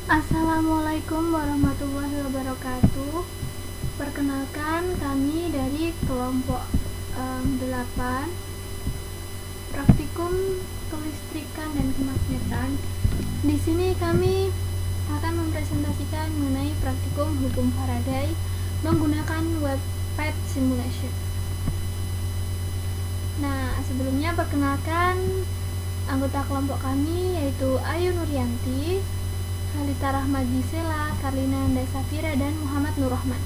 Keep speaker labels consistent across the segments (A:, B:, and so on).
A: Assalamualaikum warahmatullahi wabarakatuh. Perkenalkan, kami dari kelompok 8 Praktikum Kelistrikan dan Kemagnetan. Di sini kami akan mempresentasikan mengenai praktikum hukum Faraday menggunakan Webpack Simulation. Nah, sebelumnya perkenalkan anggota kelompok kami yaitu Ayu Nuryanti, Halita Rahma Gisela, Karlina Anda Safira, dan Muhammad Nur Rahman.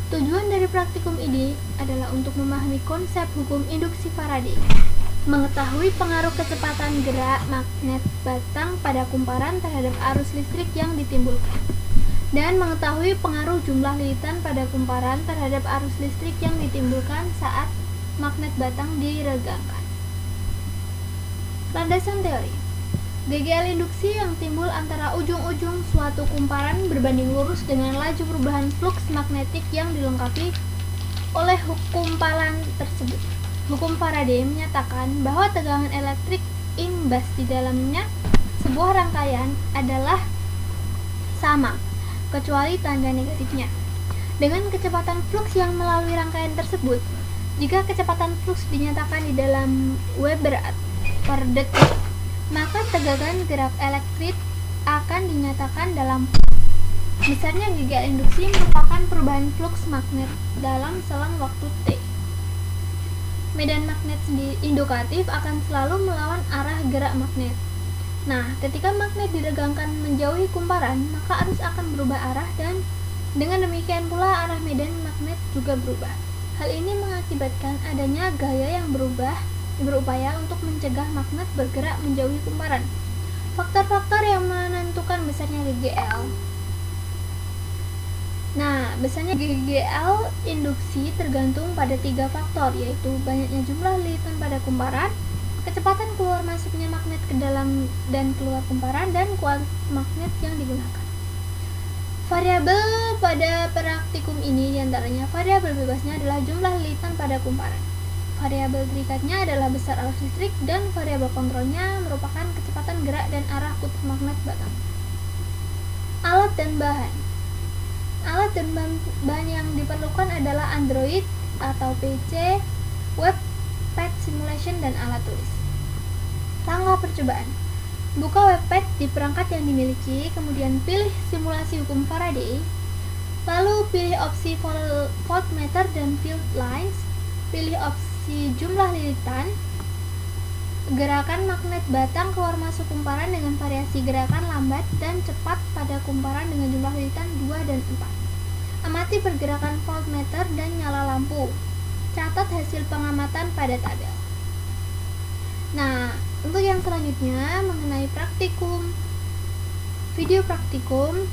A: Tujuan dari praktikum ini adalah untuk memahami konsep hukum induksi Faraday, mengetahui pengaruh kecepatan gerak magnet batang pada kumparan terhadap arus listrik yang ditimbulkan, dan mengetahui pengaruh jumlah lilitan pada kumparan terhadap arus listrik yang ditimbulkan saat magnet batang diregangkan. Landasan teori: GGL induksi yang timbul antara ujung-ujung suatu kumparan berbanding lurus dengan laju perubahan fluks magnetik yang dilengkapi oleh kumparan tersebut. Hukum Faraday menyatakan bahwa tegangan elektrik imbas di dalamnya sebuah rangkaian adalah sama, kecuali tanda negatifnya. Dengan kecepatan fluks yang melalui rangkaian tersebut, jika kecepatan fluks dinyatakan di dalam Weber per detik, maka tegangan gerak elektrik akan dinyatakan dalam besarnya GGL induksi merupakan perubahan fluks magnet dalam selang waktu T. Medan magnet indukatif akan selalu melawan arah gerak magnet. Nah, ketika magnet diregangkan menjauhi kumparan, maka arus akan berubah arah dan dengan demikian pula arah medan magnet juga berubah. Hal ini mengakibatkan adanya gaya yang berupaya untuk mencegah magnet bergerak menjauhi kumparan. Faktor-faktor yang menentukan besarnya GGL. Nah, besarnya GGL induksi tergantung pada 3 faktor, yaitu banyaknya jumlah lilitan pada kumparan, kecepatan keluar masuknya magnet ke dalam dan keluar kumparan, dan kualitas magnet yang digunakan. Variabel pada praktikum ini diantaranya variabel bebasnya adalah jumlah lilitan pada kumparan. Variabel terikatnya adalah besar arus listrik, dan variabel kontrolnya merupakan kecepatan gerak dan arah kutub magnet batang. Alat dan bahan. Alat dan bahan yang diperlukan adalah Android atau PC, Webpack Simulation, dan alat tulis. Langkah percobaan: buka Webpack di perangkat yang dimiliki, kemudian pilih simulasi hukum Faraday, lalu pilih opsi voltmeter dan field lines, pilih opsi jumlah lilitan, gerakan magnet batang keluar masuk kumparan dengan variasi gerakan lambat dan cepat pada kumparan dengan jumlah lilitan 2 dan 4. Amati pergerakan voltmeter dan nyala lampu. Catat hasil pengamatan pada tabel. Nah, untuk yang selanjutnya mengenai praktikum, video praktikum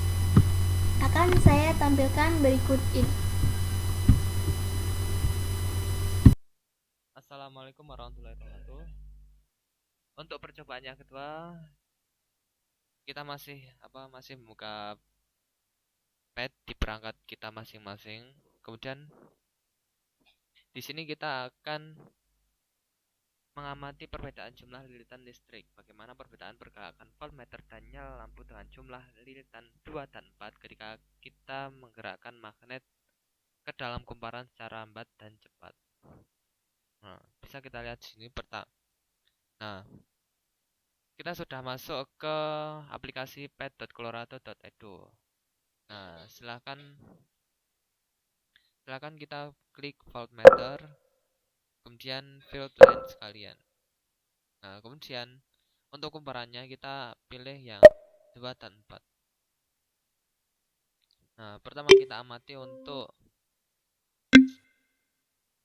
A: akan saya tampilkan berikut ini.
B: Assalamualaikum warahmatullahi wabarakatuh. Untuk percobaan yang kedua, kita masih membuka pad di perangkat kita masing-masing. Kemudian di sini kita akan mengamati perbedaan jumlah lilitan listrik. Bagaimana perbedaan pergerakan voltmeter dan nyala lampu dengan jumlah lilitan 2 dan 4 ketika kita menggerakkan magnet ke dalam kumparan secara lambat dan cepat. Nah, bisa kita lihat di sini Nah, kita sudah masuk ke aplikasi pad.colorado.edu. Nah, silakan kita klik voltmeter, kemudian field line sekalian. Nah, kemudian untuk kumparannya kita pilih yang 2 dan 4. Nah, pertama kita amati untuk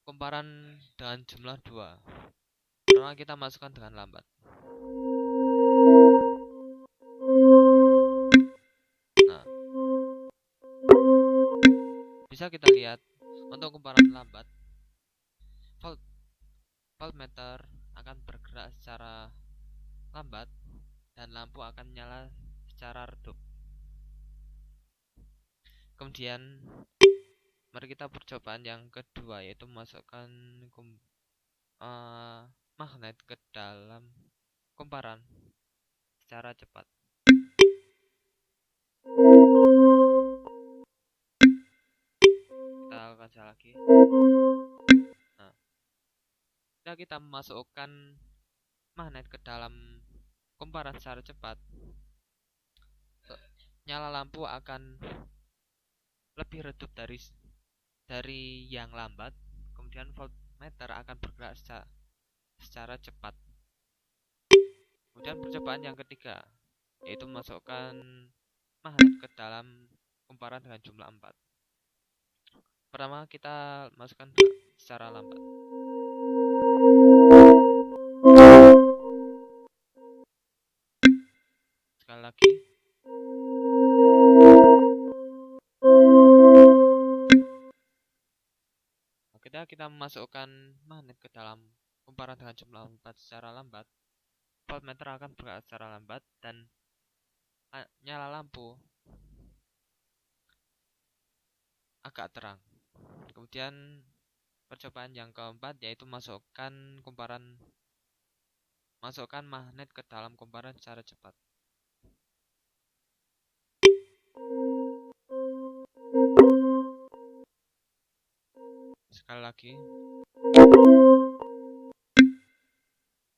B: kumparan dengan jumlah 2. Pertama kita masukkan dengan lambat. Nah, bisa kita lihat untuk kumparan lambat, voltmeter akan bergerak secara lambat dan lampu akan nyala secara redup. Kemudian mari kita percobaan yang kedua, yaitu memasukkan magnet ke dalam kumparan secara cepat. Kita baca lagi. Nah, kita memasukkan magnet ke dalam kumparan secara cepat, nyala lampu akan lebih redup dari yang lambat. Kemudian voltmeter akan bergerak secara cepat. Kemudian percobaan yang ketiga, yaitu memasukkan magnet ke dalam kumparan dengan jumlah 4. Pertama kita masukkan secara lambat. Sekali lagi. Ketika kita memasukkan magnet ke dalam kumparan dengan jumlah 4 secara lambat, voltmeter akan bergerak secara lambat dan nyala lampu agak terang. Kemudian percobaan yang keempat yaitu masukkan magnet ke dalam kumparan secara cepat. Sekali lagi.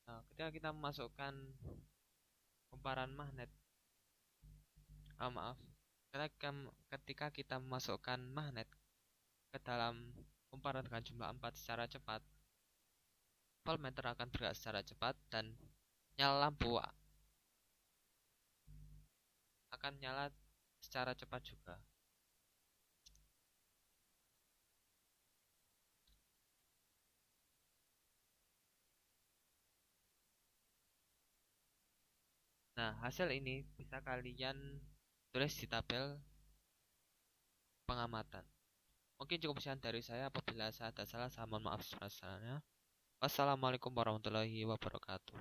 B: Nah, ketika kita memasukkan kumparan magnet, ketika kita memasukkan magnet ke dalam kumparan dengan jumlah 4 secara cepat, voltmeter akan bergerak secara cepat dan nyala lampu akan nyala secara cepat juga. Nah, hasil ini bisa kalian tulis di tabel pengamatan. Mungkin cukup sekian dari saya. Apabila saya ada salah, saya mohon maaf sebesar-besarnya. Wassalamualaikum warahmatullahi wabarakatuh.